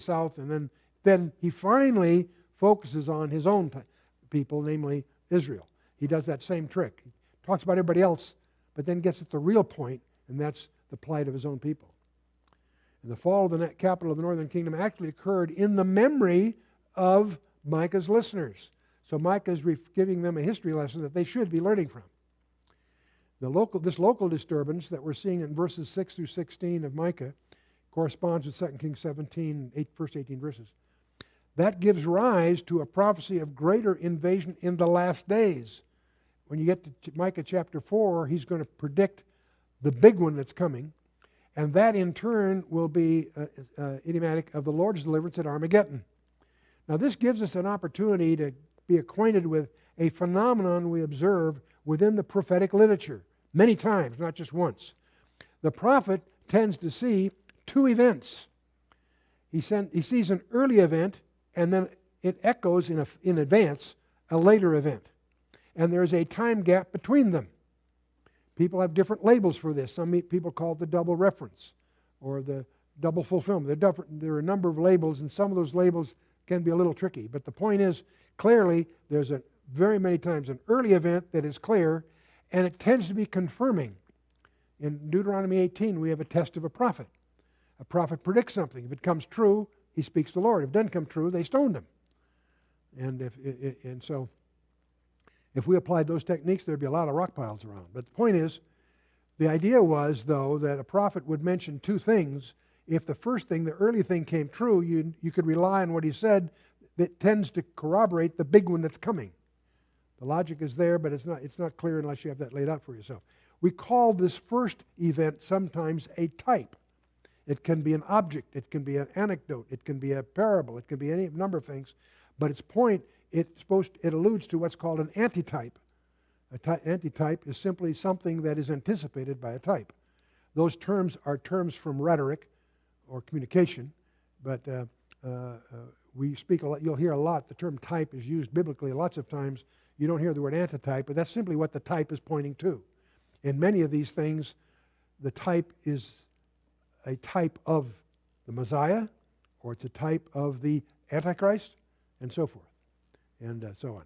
south, and then he finally focuses on his own people, namely Israel. He does that same trick. He talks about everybody else, but then gets at the real point, and that's the plight of his own people. And the fall of the capital of the northern kingdom actually occurred in the memory of Micah's listeners. So Micah is giving them a history lesson that they should be learning from. This local disturbance that we're seeing in verses 6 through 16 of Micah corresponds with 2 Kings 17, first 18 verses. That gives rise to a prophecy of greater invasion in the last days. When you get to Micah chapter 4, he's going to predict the big one that's coming, and that in turn will be idiomatic of the Lord's deliverance at Armageddon. Now this gives us an opportunity to be acquainted with a phenomenon we observe within the prophetic literature many times, not just once. The prophet tends to see two events. He sees an early event, and then it echoes in advance a later event. And there's a time gap between them. People have different labels for this. Some people call it the double reference or the double fulfillment. There are a number of labels, and some of those labels can be a little tricky. But the point is, clearly, there's very many times an early event that is clear, and it tends to be confirming. In Deuteronomy 18, we have a test of a prophet. A prophet predicts something. If it comes true, he speaks to the Lord. If it doesn't come true, they stoned him. And so, if we applied those techniques, there'd be a lot of rock piles around. But the point is, the idea was, though, that a prophet would mention two things. If the first thing, the early thing, came true, you could rely on what he said that tends to corroborate the big one that's coming. The logic is there, but it's not clear unless you have that laid out for yourself. We call this first event sometimes a type. It can be an object, it can be an anecdote, it can be a parable, it can be any number of things. But its point, it alludes to what's called an antitype. Antitype is simply something that is anticipated by a type. Those terms are terms from rhetoric or communication, but we speak a lot. You'll hear a lot. The term type is used biblically lots of times. You don't hear the word antitype, but that's simply what the type is pointing to. In many of these things, the type is a type of the Messiah, or it's a type of the Antichrist, and so forth, and so on.